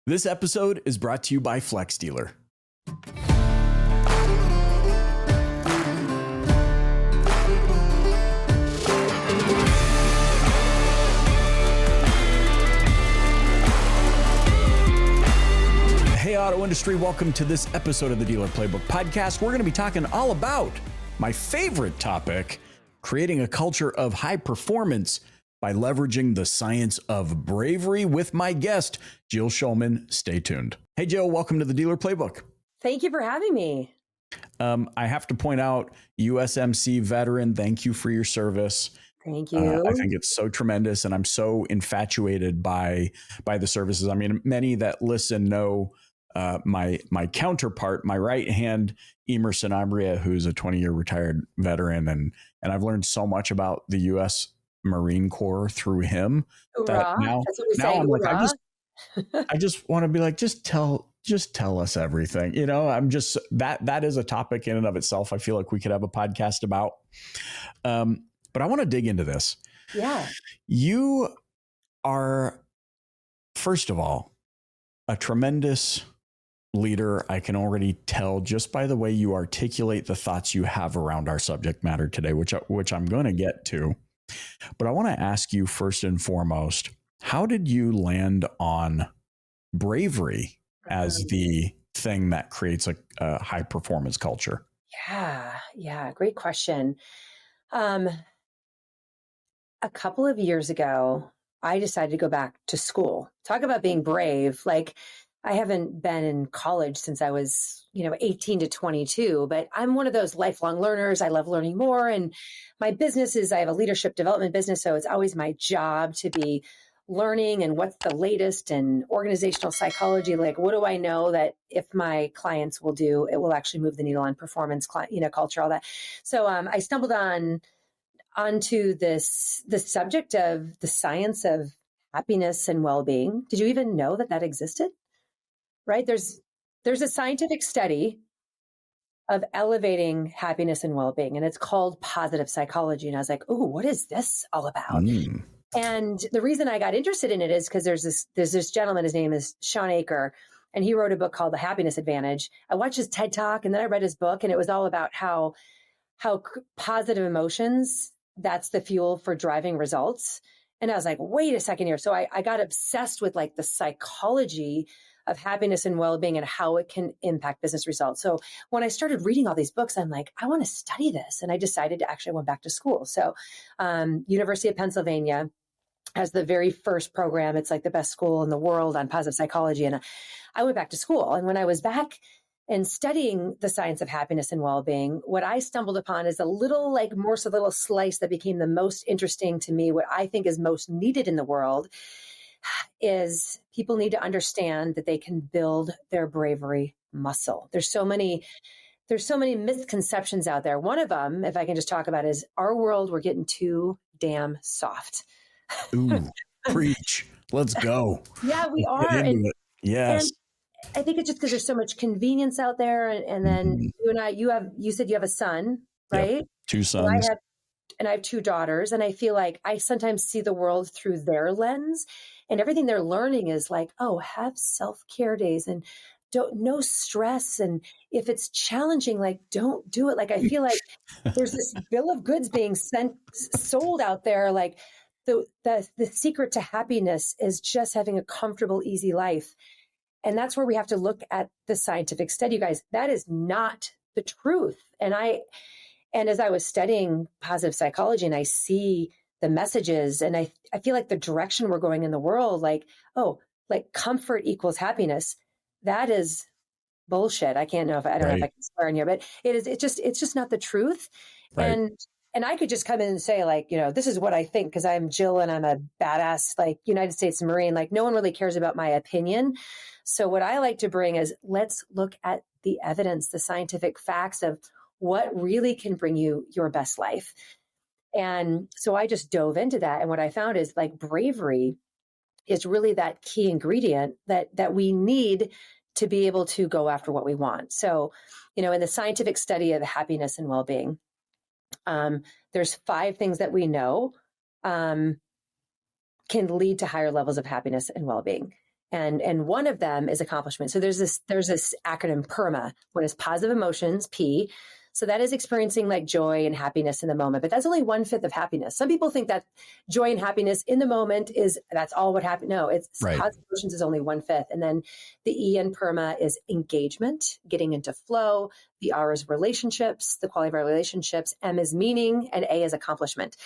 This episode is brought to you by Flex Dealer. Hey, auto industry, welcome to this episode of the Dealer Playbook Podcast. We're going to be talking all about my favorite topic, creating a culture of high performance by leveraging the science of bravery with my guest, Jill Schulman. Stay tuned. Hey, Jill, welcome to the Dealer Playbook. Thank you for having me. I have to point out, USMC veteran, thank you for your service. Thank you. I think it's so tremendous, and I'm so infatuated by the services. I mean, many that listen know my counterpart, my right hand, Emerson Abria, who's a 20-year retired veteran, and I've learned so much about the U.S. Marine Corps through him. That now I'm like, I just want to be like, just tell us everything. You know, I'm just that is a topic in and of itself. I feel like we could have a podcast about. But I want to dig into this. Yeah. You are, first of all, a tremendous leader. I can already tell just by the way you articulate the thoughts you have around our subject matter today, which I'm going to get to. But I want to ask you first and foremost, how did you land on bravery as the thing that creates a high performance culture? Yeah. Great question. A couple of years ago, I decided to go back to school. Talk about being brave. Like, I haven't been in college since I was, 18 to 22, but I'm one of those lifelong learners. I love learning more. And my business is, I have a leadership development business. So it's always my job to be learning and what's the latest in organizational psychology. Like, what do I know that if my clients will do, it will actually move the needle on performance, culture, all that. So I stumbled onto the subject of the science of happiness and well-being. Did you even know that existed? Right? There's a scientific study of elevating happiness and well-being, and it's called positive psychology. And I was like, oh, what is this all about? And the reason I got interested in it is because there's this gentleman, his name is Sean Aker, and he wrote a book called The Happiness Advantage. I watched his TED Talk, and then I read his book, and it was all about how positive emotions, that's the fuel for driving results. And I was like, wait a second here. So I got obsessed with like the psychology of happiness and well-being and how it can impact business results. So when I started reading all these books, I'm like, I want to study this. And I decided to actually went back to school. So University of Pennsylvania has the very first program. It's like the best school in the world on positive psychology. And I went back to school. And when I was back and studying the science of happiness and well-being, what I stumbled upon is a little slice that became the most interesting to me. What I think is most needed in the world is people need to understand that they can build their bravery muscle. There's so many misconceptions out there. One of them, if I can just talk about, is our world, we're getting too damn soft. Ooh, preach. Let's go. Yeah, we are. Yes. And I think it's just because there's so much convenience out there. And then you and I, you said you have a son, right? Yep. 2 sons. And I have 2 daughters. And I feel like I sometimes see the world through their lens, and everything they're learning is like, oh, have self-care days and no stress. And if it's challenging, like, don't do it. Like, I feel like there's this bill of goods being sold out there. Like the secret to happiness is just having a comfortable, easy life. And that's where we have to look at the scientific study, you guys. That is not the truth. And as I was studying positive psychology, and I see the messages, and I feel like the direction we're going in the world, like comfort equals happiness. That is bullshit. I don't know if I can swear in here, but it's just not the truth. Right. And I could just come in and say, like, this is what I think because I'm Jill and I'm a badass, like, United States Marine. Like, no one really cares about my opinion. So what I like to bring is, let's look at the evidence, the scientific facts of what really can bring you your best life. And so I just dove into that. And what I found is, like, bravery is really that key ingredient that we need to be able to go after what we want. So, in the scientific study of happiness and well-being, there's 5 things that we know can lead to higher levels of happiness and well-being. And one of them is accomplishment. So there's this acronym PERMA. One is positive emotions, P. So that is experiencing like joy and happiness in the moment, but that's only 1/5 of happiness. Some people think that joy and happiness in the moment that's all what happened. No, it's Right. positive emotions is only 1/5. And then the E in PERMA is engagement, getting into flow. The R is relationships, the quality of our relationships. M is meaning, and A is accomplishment.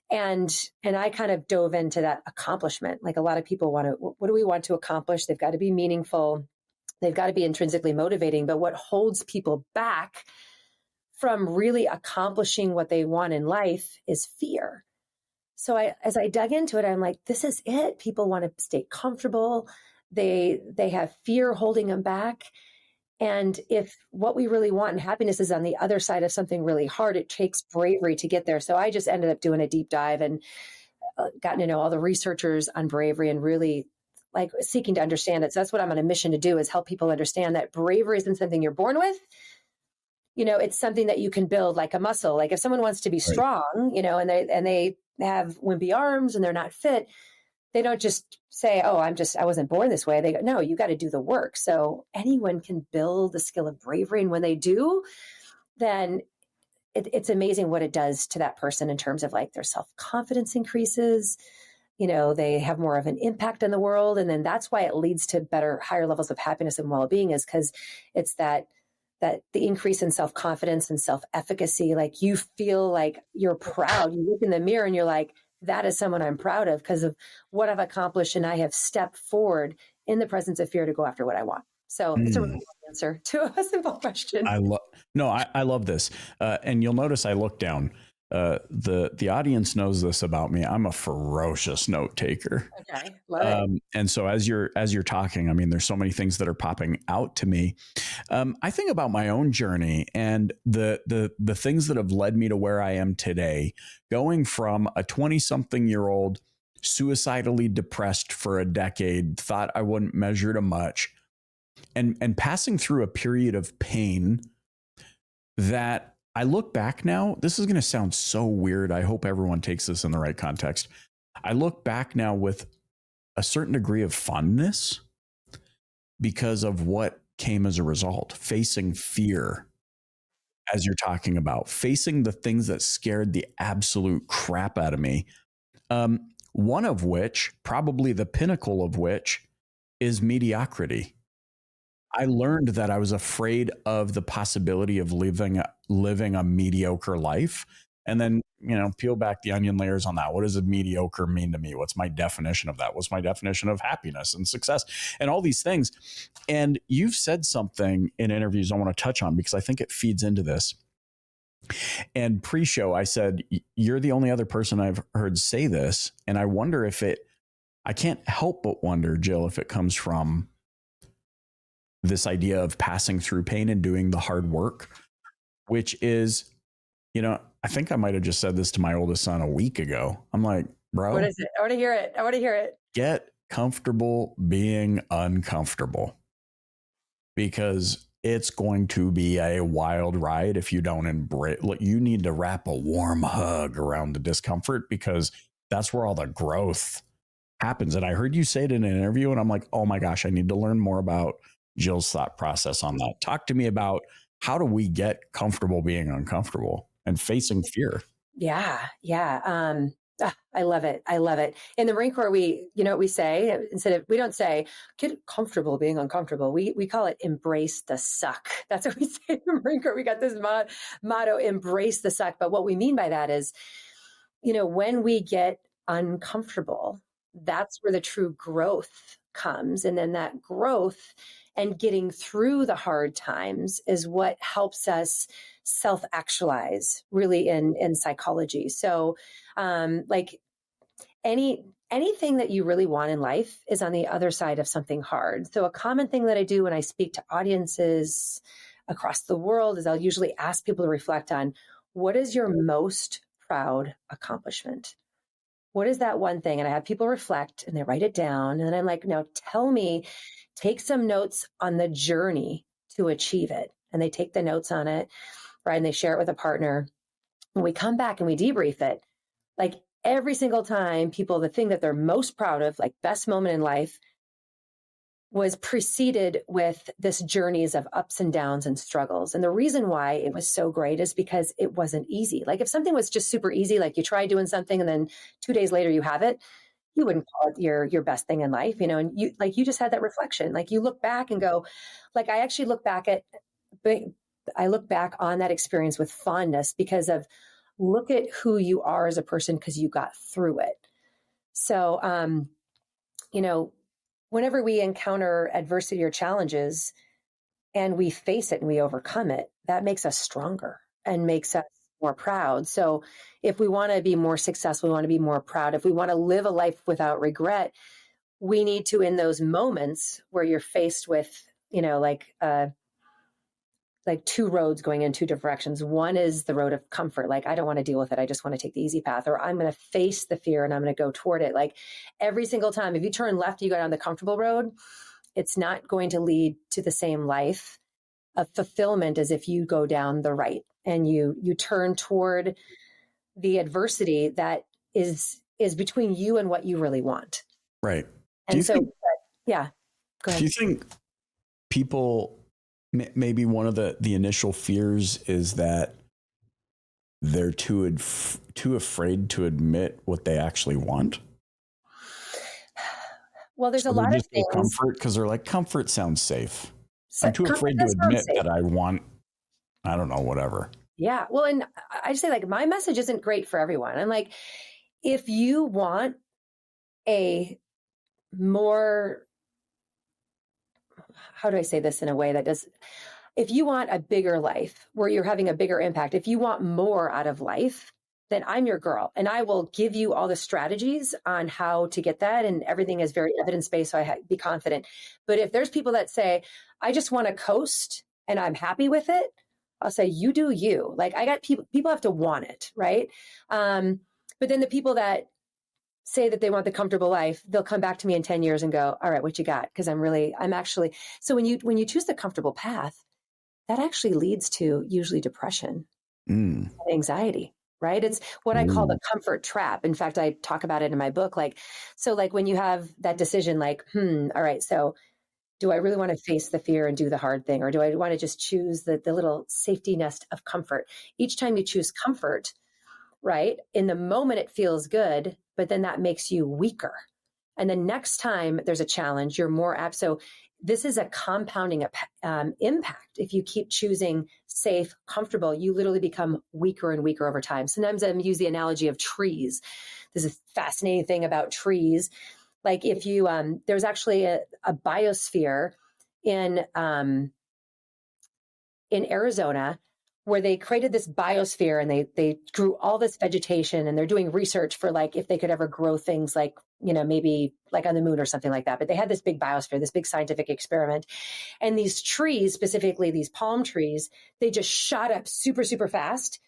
And I kind of dove into that accomplishment. Like a lot of people what do we want to accomplish? They've got to be meaningful. They've got to be intrinsically motivating. But what holds people back from really accomplishing what they want in life is fear. So as I dug into it, I'm like, this is it. People want to stay comfortable. They have fear holding them back. And if what we really want in happiness is on the other side of something really hard, it takes bravery to get there. So I just ended up doing a deep dive and gotten to know all the researchers on bravery and really like seeking to understand it. So that's what I'm on a mission to do, is help people understand that bravery isn't something you're born with. It's something that you can build like a muscle. Like if someone wants to be strong, and they have wimpy arms and they're not fit, they don't just say, oh, I wasn't born this way. They go, no, you got to do the work. So anyone can build the skill of bravery. And when they do, then it's amazing what it does to that person in terms of like their self-confidence increases. They have more of an impact in the world. And then that's why it leads to higher levels of happiness and well-being, is because it's that the increase in self-confidence and self-efficacy, like you feel like you're proud. You look in the mirror and you're like, that is someone I'm proud of because of what I've accomplished. And I have stepped forward in the presence of fear to go after what I want. So it's a really long answer to a simple question. I love this. And you'll notice I look down. The audience knows this about me. I'm a ferocious note taker. Okay, love it. And so as you're talking, I mean, there's so many things that are popping out to me. I think about my own journey and the things that have led me to where I am today, going from a 20-something-year-old suicidally depressed for a decade, thought I wouldn't measure to much, and passing through a period of pain that I look back now, this is going to sound so weird. I hope everyone takes this in the right context. I look back now with a certain degree of fondness because of what came as a result, facing fear, as you're talking about, facing the things that scared the absolute crap out of me. One of which, probably the pinnacle of which, is mediocrity. I learned that I was afraid of the possibility of living a mediocre life. And then, peel back the onion layers on that. What does a mediocre mean to me? What's my definition of that? What's my definition of happiness and success and all these things? And you've said something in interviews I want to touch on because I think it feeds into this. And pre-show, I said, you're the only other person I've heard say this. And I wonder I can't help but wonder, Jill, if it comes from this idea of passing through pain and doing the hard work, which is, I think I might have just said this to my oldest son a week ago. I'm like, bro, what is it? I want to hear it. Get comfortable being uncomfortable, because it's going to be a wild ride if you don't embrace. Look, you need to wrap a warm hug around the discomfort, because that's where all the growth happens. And I heard you say it in an interview, and I'm like, oh my gosh, I need to learn more about Jill's thought process on that. Talk to me about, how do we get comfortable being uncomfortable and facing fear? Yeah. I love it. In the Marine Corps, we say, we don't say, get comfortable being uncomfortable. We call it embrace the suck. That's what we say in the Marine Corps. We got this motto, embrace the suck. But what we mean by that is, when we get uncomfortable, that's where the true growth comes. And then that growth and getting through the hard times is what helps us self-actualize, really, in psychology. So like anything that you really want in life is on the other side of something hard. So a common thing that I do when I speak to audiences across the world is I'll usually ask people to reflect on, what is your most proud accomplishment? What is that one thing? And I have people reflect and they write it down. And then I'm like, now tell me, take some notes on the journey to achieve it. And they take the notes on it, right? And they share it with a partner. When we come back and we debrief it, like every single time, people, the thing that they're most proud of, like best moment in life, was preceded with this journeys of ups and downs and struggles. And the reason why it was so great is because it wasn't easy. Like if something was just super easy, like you try doing something and then 2 days later you have it, you wouldn't call it your best thing in life, and you just had that reflection. Like you look back and go, like I actually look back on that experience with fondness because of look at who you are as a person because you got through it. So, whenever we encounter adversity or challenges and we face it and we overcome it, that makes us stronger and makes us more proud. So if we want to be more successful, we want to be more proud. If we want to live a life without regret, we need to, in those moments where you're faced with, like two roads going in two different directions. One is the road of comfort. Like, I don't want to deal with it. I just want to take the easy path, or I'm going to face the fear and I'm going to go toward it. Like every single time, if you turn left, you go down the comfortable road, it's not going to lead to the same life of fulfillment as if you go down the right and you turn toward the adversity that is between you and what you really want. Right. And so, yeah, go ahead. Do you think people, maybe one of the initial fears is that they're too afraid to admit what they actually want? Well, there's a lot of things. Comfort, because they're like, comfort sounds safe. I'm too afraid to admit that I want, I don't know, whatever. Yeah. Well, and I say, like, my message isn't great for everyone. I'm like, if you want a more, how do I say this in a way that does, if you want a bigger life where you're having a bigger impact, if you want more out of life, then I'm your girl. And I will give you all the strategies on how to get that. And everything is very evidence-based, so be confident. But if there's people that say, I just want to coast and I'm happy with it, I'll say, you do you. Like, I got people have to want it, right? But then the people that say that they want the comfortable life, they'll come back to me in 10 years and go, all right, what you got? Because I'm actually, so when you choose the comfortable path, that actually leads to usually depression and anxiety, right? It's what I call the comfort trap. In fact, I talk about it in my book. Like when you have that decision, like, all right, so do I really want to face the fear and do the hard thing? Or do I want to just choose the little safety nest of comfort? Each time you choose comfort, right, in the moment it feels good, but then that makes you weaker. And the next time there's a challenge, you're more apt. So this is a compounding impact. If you keep choosing safe, comfortable, you literally become weaker and weaker over time. Sometimes I use the analogy of trees. This is a fascinating thing about trees. Like if you, there's actually a biosphere in Arizona where they created this biosphere and they grew all this vegetation, and they're doing research for like if they could ever grow things like, maybe like on the moon or something like that. But they had this big biosphere, this big scientific experiment. And these trees, specifically these palm trees, they just shot up super, super fast.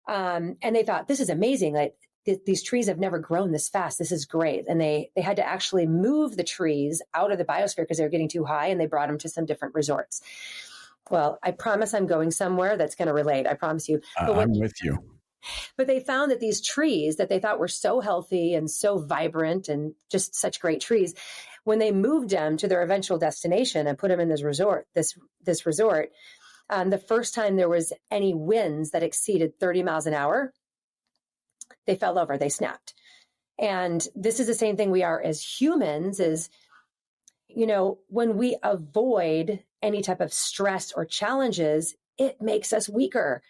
And they thought, this is amazing. Like these trees have never grown this fast. This is great. And they had to actually move the trees out of the biosphere because they were getting too high, and they brought them to some different resorts. Well, I promise I'm going somewhere that's going to relate. I promise you. I'm with you. But they found that these trees that they thought were so healthy and so vibrant and just such great trees, when they moved them to their eventual destination and put them in this resort, the first time there was any winds that exceeded 30 miles an hour, they fell over, they snapped. And this is the same thing we are as humans is, when we avoid any type of stress or challenges, it makes us weaker.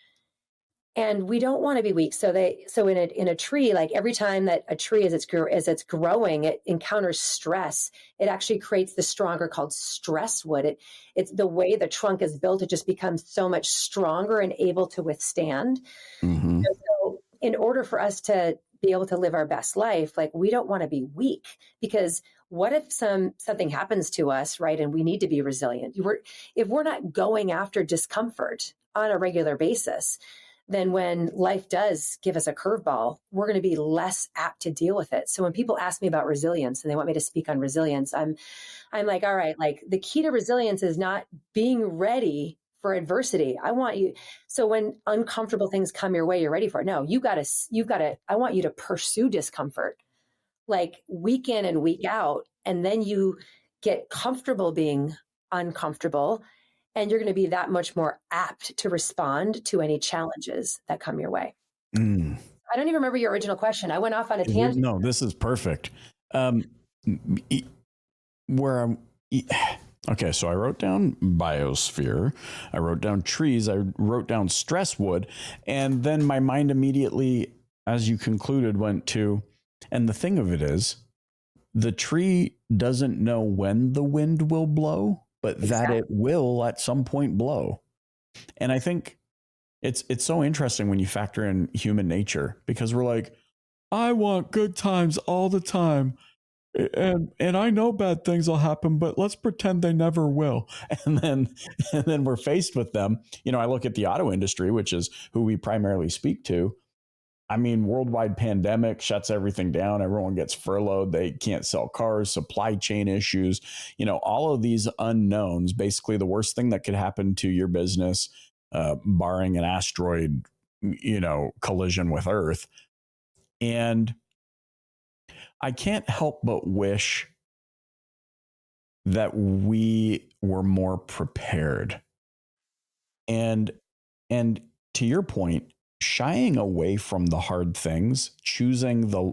And we don't want to be weak. So in a tree, like every time that a tree as it's growing, it encounters stress, it actually creates the stronger called stress wood. It's the way the trunk is built, it just becomes so much stronger and able to withstand. Mm-hmm. So in order for us to be able to live our best life, like we don't want to be weak, because what if something happens to us, right? And we need to be resilient. If we're not going after discomfort on a regular basis, then when life does give us a curveball, we're going to be less apt to deal with it. So when people ask me about resilience and they want me to speak on resilience, I'm like, all right, like the key to resilience is not being ready for adversity. I want you. So when uncomfortable things come your way, you're ready for it. No, you've got to, I want you to pursue discomfort like week in and week out. And then you get comfortable being uncomfortable, and you're going to be that much more apt to respond to any challenges that come your way. Mm. I don't even remember your original question. I went off on a tangent. No, this is perfect. Where I'm, okay, so I wrote down biosphere, I wrote down trees, I wrote down stress wood, and then my mind immediately, as you concluded, went to, and the thing of it is, the tree doesn't know when the wind will blow, but that it will at some point blow. And I think it's so interesting when you factor in human nature, because we're like, I want good times all the time. And I know bad things will happen, but let's pretend they never will. And then we're faced with them. You know, I look at the auto industry, which is who we primarily speak to. I mean, worldwide pandemic shuts everything down. Everyone gets furloughed. They can't sell cars, supply chain issues, you know, all of these unknowns. Basically, the worst thing that could happen to your business, barring an asteroid, you know, collision with Earth. And I can't help but wish that we were more prepared. And to your point, shying away from the hard things, choosing the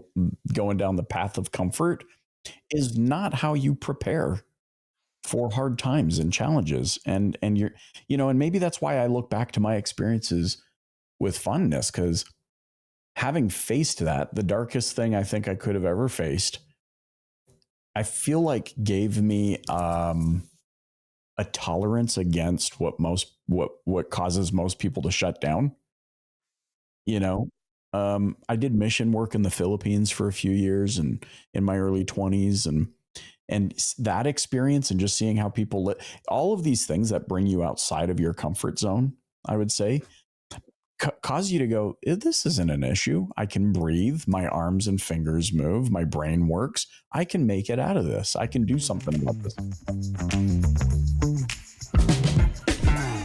going down the path of comfort is not how you prepare for hard times and challenges. And you're, you know, and maybe that's why I look back to my experiences with fondness, because having faced that, the darkest thing I think I could have ever faced, I feel like gave me a tolerance against what causes most people to shut down. You know, I did mission work in the Philippines for a few years, and in my early 20s, and that experience, and just seeing how people all of these things that bring you outside of your comfort zone, I would say, cause you to go, this isn't an issue. I can breathe. My arms and fingers move. My brain works. I can make it out of this. I can do something about this.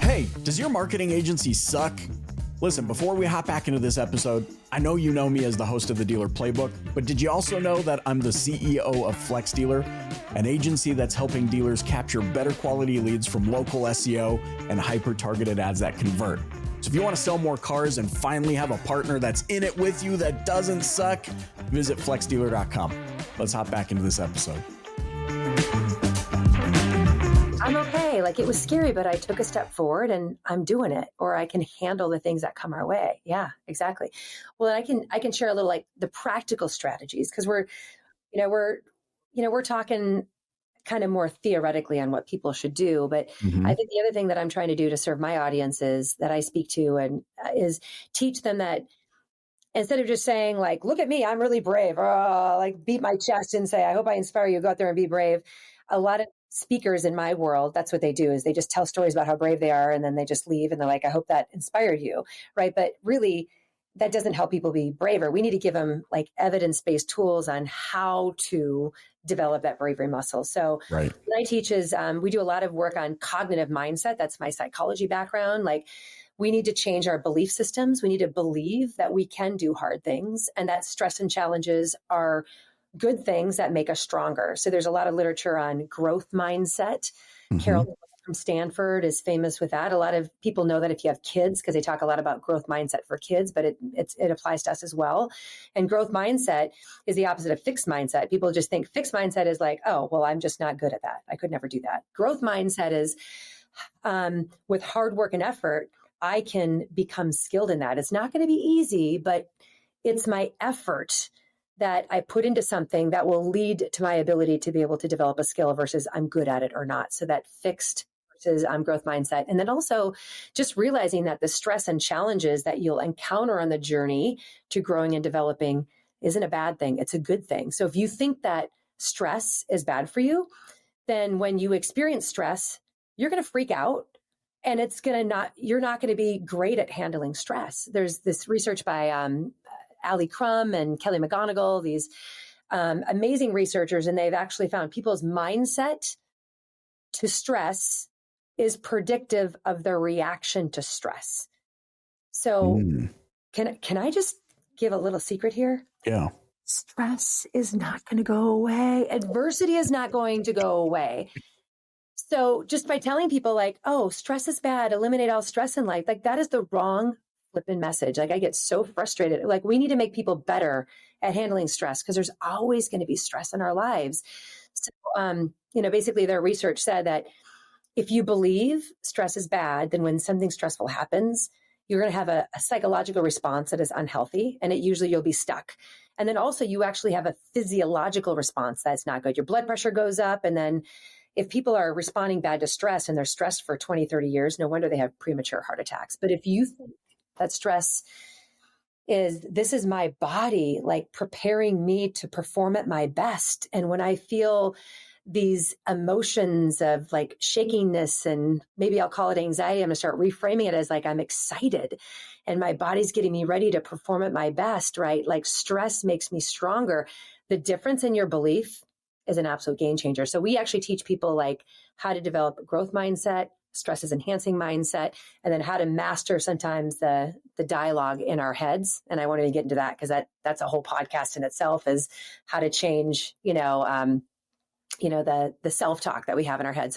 Hey, does your marketing agency suck? Listen, before we hop back into this episode, I know you know me as the host of the Dealer Playbook, but did you also know that I'm the CEO of Flex Dealer, an agency that's helping dealers capture better quality leads from local SEO and hyper-targeted ads that convert? So if you want to sell more cars and finally have a partner that's in it with you that doesn't suck, visit flexdealer.com. Let's hop back into this episode. I'm okay. Like, it was scary, but I took a step forward and I'm doing it, or I can handle the things that come our way. Yeah, exactly. Well, I can share a little, like, the practical strategies, because we're talking kind of more theoretically on what people should do. But I think the other thing that I'm trying to do to serve my audiences that I speak to and is teach them that instead of just saying, like, look at me, I'm really brave, or like beat my chest and say, I hope I inspire you, go out there and be brave. A lot of speakers in my world, that's what they do, is they just tell stories about how brave they are, and then they just leave and they're like, I hope that inspired you. Right. But really, that doesn't help people be braver. We need to give them, like, evidence-based tools on how to develop that bravery muscle. So right. What I teach is we do a lot of work on cognitive mindset. That's my psychology background. Like, we need to change our belief systems. We need to believe that we can do hard things, and that stress and challenges are good things that make us stronger. So there's a lot of literature on growth mindset. Carol from Stanford is famous with that. A lot of people know that if you have kids, because they talk a lot about growth mindset for kids, but it applies to us as well. And growth mindset is the opposite of fixed mindset. People just think fixed mindset is like, oh, well, I'm just not good at that. I could never do that. Growth mindset is with hard work and effort, I can become skilled in that. It's not going to be easy, but it's my effort that I put into something that will lead to my ability to be able to develop a skill versus I'm good at it or not. So that fixed versus growth mindset. And then also just realizing that the stress and challenges that you'll encounter on the journey to growing and developing isn't a bad thing. It's a good thing. So if you think that stress is bad for you, then when you experience stress, you're going to freak out. And you're not going to be great at handling stress. There's this research by Ali Crum and Kelly McGonigal, these amazing researchers, and they've actually found people's mindset to stress is predictive of their reaction to stress. So can I just give a little secret here? Yeah. stress is not going to go away. Adversity is not going to go away. So just by telling people like, oh, stress is bad, eliminate all stress in life, like that is the wrong flipping message. Like I get so frustrated. Like we need to make people better at handling stress because there's always going to be stress in our lives. So, basically their research said that if you believe stress is bad, then when something stressful happens, you're going to have a psychological response that is unhealthy, and you'll be stuck. And then also you actually have a physiological response that's not good. Your blood pressure goes up, and then if people are responding bad to stress and they're stressed for 20, 30 years, no wonder they have premature heart attacks. But if you think that stress this is my body like preparing me to perform at my best. And when I feel these emotions of like shakiness, and maybe I'll call it anxiety, I'm going to start reframing it as like I'm excited and my body's getting me ready to perform at my best, right? Like stress makes me stronger. The difference in your belief is an absolute game changer. So we actually teach people like how to develop a growth mindset, stress is enhancing mindset, and then how to master sometimes the dialogue in our heads. And I won't even get into that because that's a whole podcast in itself, is how to change, the self-talk that we have in our head.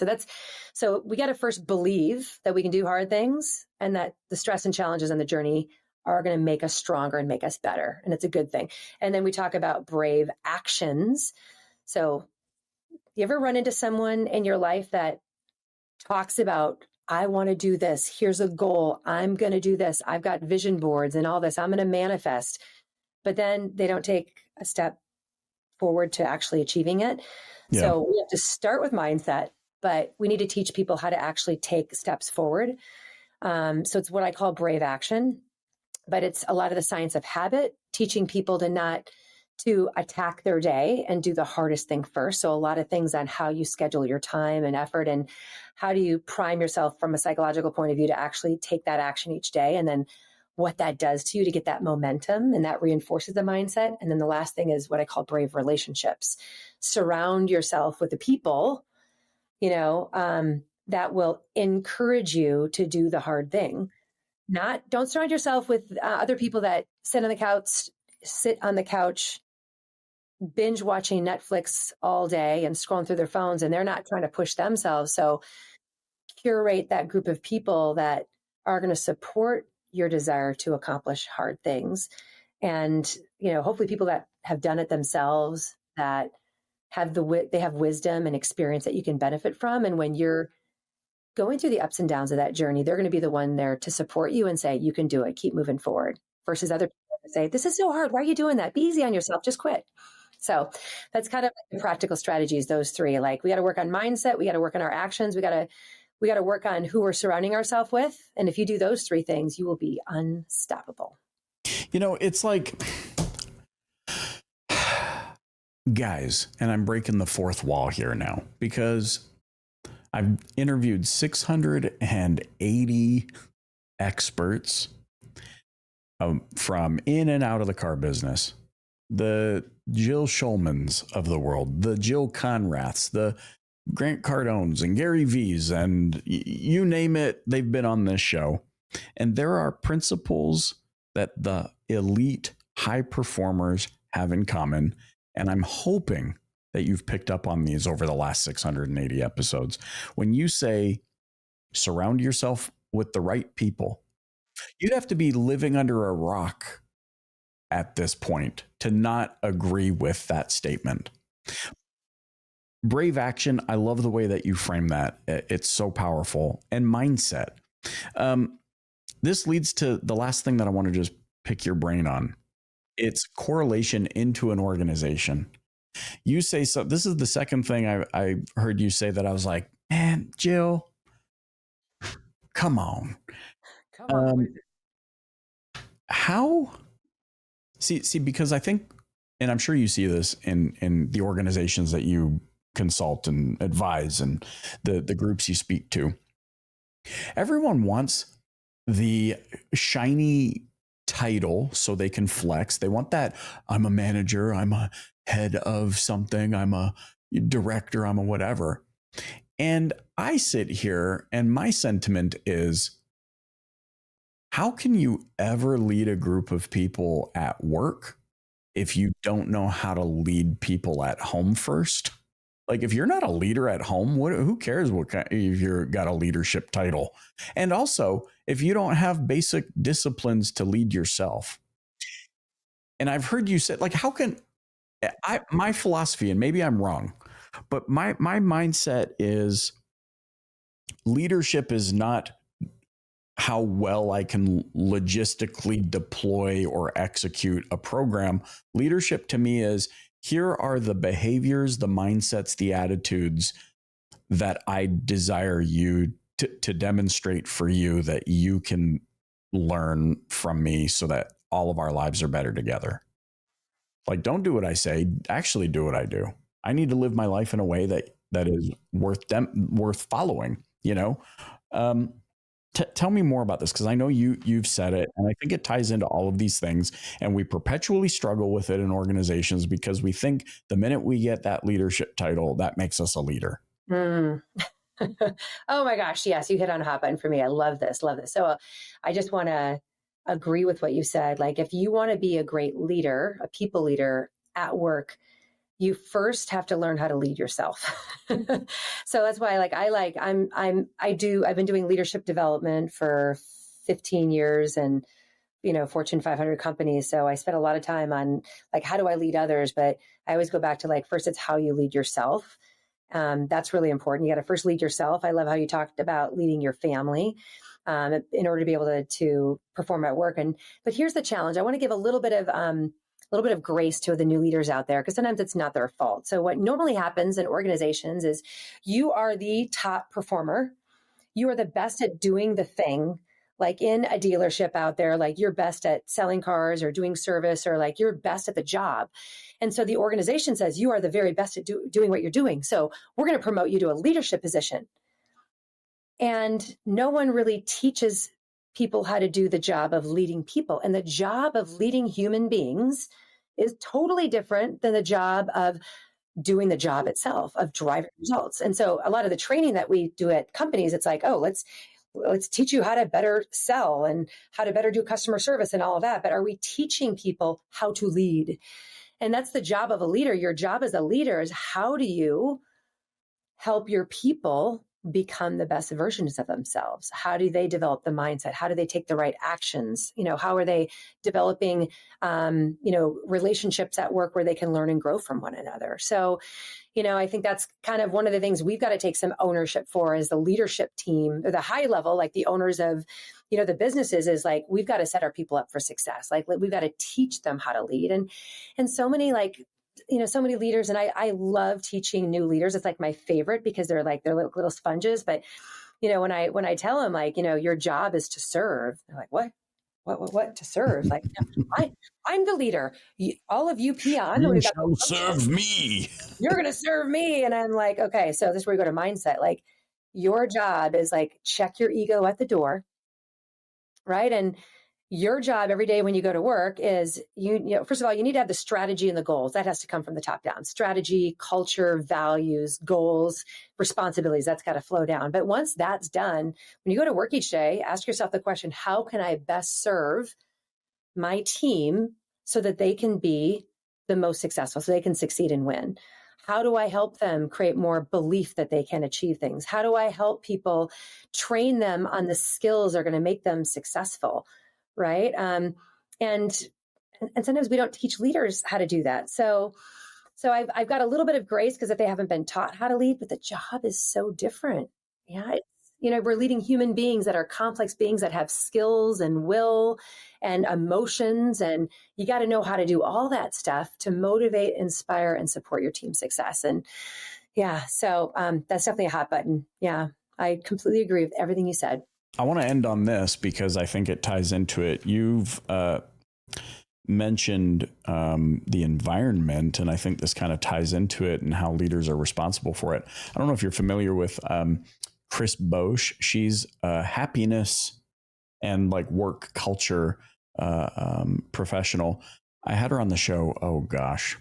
So we got to first believe that we can do hard things and that the stress and challenges on the journey are going to make us stronger and make us better. And it's a good thing. And then we talk about brave actions. So you ever run into someone in your life that talks about, I want to do this. Here's a goal. I'm going to do this. I've got vision boards and all this. I'm going to manifest. But then they don't take a step forward to actually achieving it. Yeah. So we have to start with mindset, but we need to teach people how to actually take steps forward. So it's what I call brave action, but it's a lot of the science of habit, teaching people to attack their day and do the hardest thing first. So a lot of things on how you schedule your time and effort, and how do you prime yourself from a psychological point of view to actually take that action each day, and then what that does to you to get that momentum, and that reinforces the mindset. And then the last thing is what I call brave relationships. Surround yourself with the people, that will encourage you to do the hard thing. Don't surround yourself with other people that sit on the couch, binge watching Netflix all day and scrolling through their phones, and they're not trying to push themselves. So curate that group of people that are going to support your desire to accomplish hard things. And, hopefully people that have done it themselves, that they have wisdom and experience that you can benefit from. And when you're going through the ups and downs of that journey, they're going to be the one there to support you and say, you can do it, keep moving forward, versus other people that say, this is so hard. Why are you doing that? Be easy on yourself. Just quit. So that's kind of the practical strategies, those three. Like we got to work on mindset. We got to work on our actions. We got to work on who we're surrounding ourselves with. And if you do those three things, you will be unstoppable. It's like, guys, and I'm breaking the fourth wall here now, because I've interviewed 680 experts from in and out of the car business. The Jill Schulmans of the world, the Jill Conraths, the Grant Cardones and Gary V's, and you name it, they've been on this show. And there are principles that the elite high performers have in common. And I'm hoping that you've picked up on these over the last 680 episodes. When you say surround yourself with the right people, you'd have to be living under a rock at this point to not agree with that statement. Brave action. I love the way that you frame that. It's so powerful. And mindset. This leads to the last thing that I want to just pick your brain on. It's correlation into an organization. You say so. This is the second thing I heard you say that I was like, man, Jill, come on. How? See, because I think, and I'm sure you see this in the organizations that you consult and advise and the groups you speak to. Everyone wants the shiny title so they can flex. They want that, I'm a manager, I'm a head of something, I'm a director, I'm a whatever. And I sit here and my sentiment is, how can you ever lead a group of people at work if you don't know how to lead people at home first. Like if you're not a leader at home, who cares what kind, if you've got a leadership title? And also, if you don't have basic disciplines to lead yourself. And I've heard you say, like, how can my philosophy, and maybe I'm wrong, but my mindset is leadership is not how well I can logistically deploy or execute a program. Leadership to me is, here are the behaviors, the mindsets, the attitudes that I desire you to demonstrate for you, that you can learn from me so that all of our lives are better together. Like, don't do what I say, actually do what I do. I need to live my life in a way that is worth following, you know? Tell me more about this, because I know you've said it, and I think it ties into all of these things. And we perpetually struggle with it in organizations because we think the minute we get that leadership title, that makes us a leader. Mm. Oh my gosh, yes, you hit on a hot button for me. I love this, love this. So I just want to agree with what you said. Like, if you want to be a great leader, a people leader at work, you first have to learn how to lead yourself. So that's why I've been doing leadership development for 15 years and, Fortune 500 companies. So I spent a lot of time on like, how do I lead others? But I always go back to like, first it's how you lead yourself. That's really important. You got to first lead yourself. I love how you talked about leading your family in order to be able to perform at work. But here's the challenge. I want to give a little bit of grace to the new leaders out there, because sometimes it's not their fault. So what normally happens in organizations is you are the top performer. You are the best at doing the thing, like in a dealership out there, like you're best at selling cars or doing service, or like you're best at the job. And so the organization says you are the very best at doing what you're doing. So we're going to promote you to a leadership position. And no one really teaches people how to do the job of leading people. And the job of leading human beings is totally different than the job of doing the job itself, of driving results. And so a lot of the training that we do at companies, it's like, oh, let's teach you how to better sell and how to better do customer service and all of that. But are we teaching people how to lead? And that's the job of a leader. Your job as a leader is, how do you help your people become the best versions of themselves? How do they develop the mindset? How do they take the right actions? How are they developing, relationships at work where they can learn and grow from one another? So, I think that's kind of one of the things we've got to take some ownership for as the leadership team, or the high level, like the owners of, the businesses, is like, we've got to set our people up for success. Like we've got to teach them how to lead. And so many so many leaders, and I love teaching new leaders. It's like my favorite, because they're little sponges. But, when I tell them, like, your job is to serve, they're like, what to serve? Like, I'm the leader. All of you peons, you shall serve me. You're going to serve me. And I'm like, okay, so this is where we go to mindset. Like, your job is like, check your ego at the door. Right. And your job every day when you go to work is, first of all, you need to have the strategy and the goals. That has to come from the top down. Strategy, culture, values, goals, responsibilities. That's got to flow down. But once that's done, when you go to work each day, ask yourself the question, how can I best serve my team so that they can be the most successful, so they can succeed and win? How do I help them create more belief that they can achieve things? How do I help people train them on the skills that are going to make them successful? Right. And sometimes we don't teach leaders how to do that. So I've got a little bit of grace, because if they haven't been taught how to lead, but the job is so different. Yeah. We're leading human beings that are complex beings that have skills and will and emotions. And you got to know how to do all that stuff to motivate, inspire, and support your team's success. And yeah, so that's definitely a hot button. Yeah, I completely agree with everything you said. I want to end on this because I think it ties into it. You've mentioned the environment, and I think this kind of ties into it and how leaders are responsible for it. I don't know if you're familiar with Chris Bosch. She's a happiness and like work culture professional. I had her on the show, oh gosh,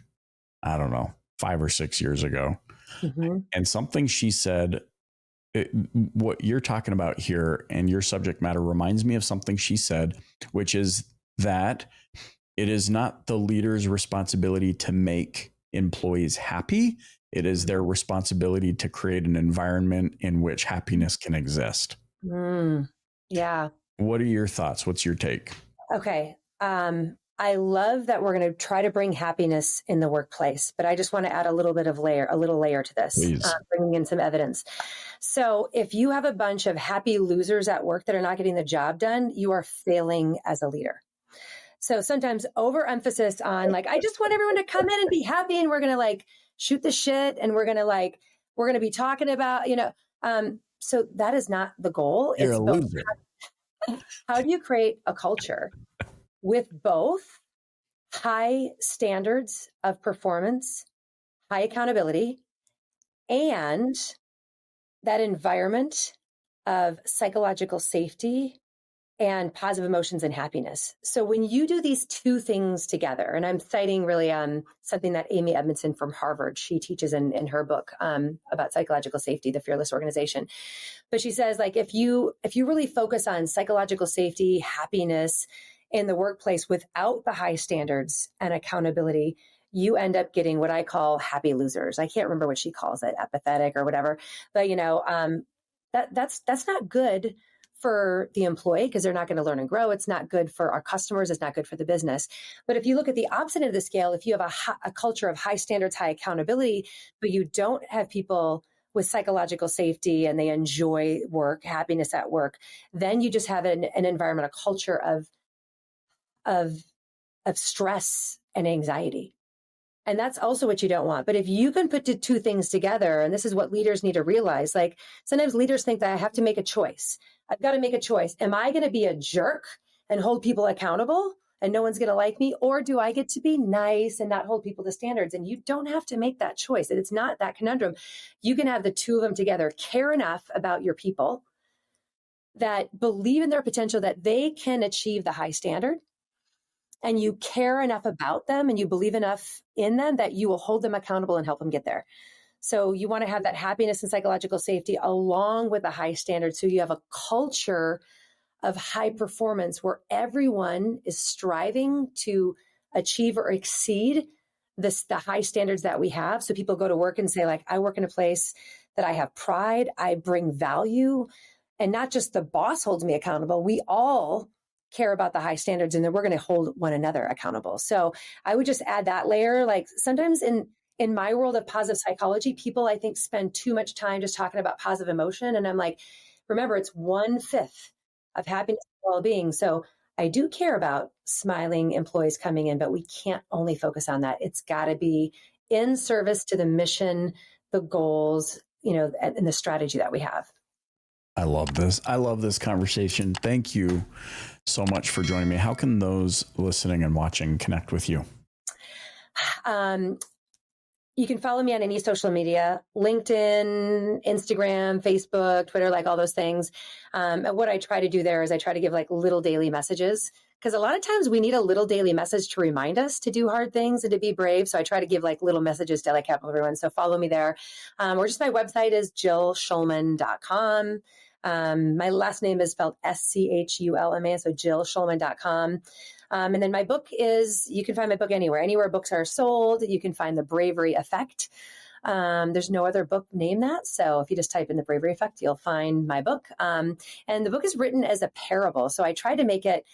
I don't know, 5 or 6 years ago. Mm-hmm. And something she said, what you're talking about here and your subject matter reminds me of something she said, which is that it is not the leader's responsibility to make employees happy. It is their responsibility to create an environment in which happiness can exist. Yeah. What are your thoughts? What's your take? Okay. I love that we're going to try to bring happiness in the workplace, but I just want to add a little layer to this, bringing in some evidence. So if you have a bunch of happy losers at work that are not getting the job done, you are failing as a leader. So sometimes overemphasis on like, I just want everyone to come in and be happy, and we're going to like shoot the shit, and we're going to be talking about, so that is not the goal. You're a loser. How do you create a culture with both high standards of performance, high accountability, and that environment of psychological safety and positive emotions and happiness? So when you do these two things together, and I'm citing really something that Amy Edmondson from Harvard, she teaches in her book about psychological safety, The Fearless Organization. But she says, like, if you really focus on psychological safety, happiness in the workplace without the high standards and accountability, you end up getting what I call happy losers. I can't remember what she calls it, apathetic or whatever. But that's not good for the employee, because they're not going to learn and grow. It's not good for our customers. It's not good for the business. But if you look at the opposite of the scale, if you have a culture of high standards, high accountability, but you don't have people with psychological safety and they enjoy work, happiness at work, then you just have an environment, a culture of stress and anxiety. And that's also what you don't want. But if you can put the two things together, and this is what leaders need to realize, like sometimes leaders think that I have to make a choice. I've got to make a choice. Am I going to be a jerk and hold people accountable and no one's going to like me? Or do I get to be nice and not hold people to standards? And you don't have to make that choice. It's not that conundrum. You can have the two of them together. Care enough about your people that believe in their potential, that they can achieve the high standard. And you care enough about them and you believe enough in them that you will hold them accountable and help them get there. So you want to have that happiness and psychological safety along with a high standard. So you have a culture of high performance where everyone is striving to achieve or exceed the high standards that we have. So people go to work and say, like, I work in a place that I have pride, I bring value, and not just the boss holds me accountable. We all care about the high standards, and then we're going to hold one another accountable. So I would just add that layer. Like sometimes in my world of positive psychology, people, I think, spend too much time just talking about positive emotion. And I'm like, remember, it's 1/5 of happiness and well-being. So I do care about smiling employees coming in, but we can't only focus on that. It's got to be in service to the mission, the goals, and the strategy that we have. I love this. I love this conversation. Thank you so much for joining me. How can those listening and watching connect with you? You can follow me on any social media, LinkedIn, Instagram, Facebook, Twitter, like all those things. And what I try to do there is I try to give like little daily messages, because a lot of times we need a little daily message to remind us to do hard things and to be brave. So I try to give like little messages to like help everyone. So follow me there. Or just my website is jillschulman.com. My last name is spelled SCHULMAN, so jillschulman.com. And then my book you can find my book anywhere books are sold. You can find The Bravery Effect. There's no other book named that. So if you just type in The Bravery Effect, you'll find my book. And the book is written as a parable. So I try to make it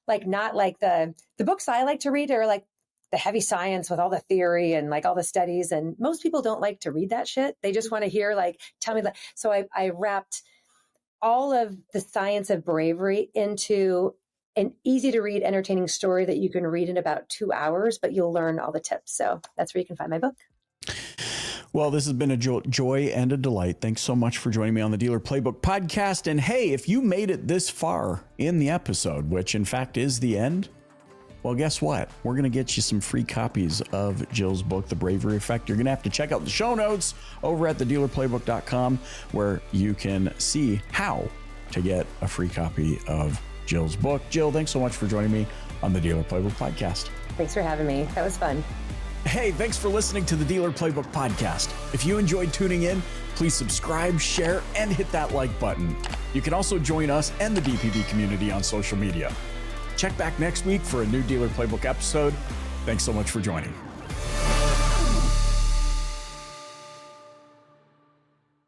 like, not like the books I like to read are like the heavy science with all the theory and like all the studies. And most people don't like to read that shit. They just want to hear, like, tell me that. So I wrapped all of the science of bravery into an easy to read, entertaining story that you can read in about 2 hours, but you'll learn all the tips. So that's where you can find my book. Well, this has been a joy and a delight. Thanks so much for joining me on the Dealer Playbook podcast. And hey, if you made it this far in the episode, which in fact is the end, well, guess what? We're going to get you some free copies of Jill's book, The Bravery Effect. You're going to have to check out the show notes over at thedealerplaybook.com, where you can see how to get a free copy of Jill's book. Jill, thanks so much for joining me on the Dealer Playbook podcast. Thanks for having me. That was fun. Hey, thanks for listening to the Dealer Playbook podcast. If you enjoyed tuning in, please subscribe, share, and hit that like button. You can also join us and the DPB community on social media. Check back next week for a new Dealer Playbook episode. Thanks so much for joining.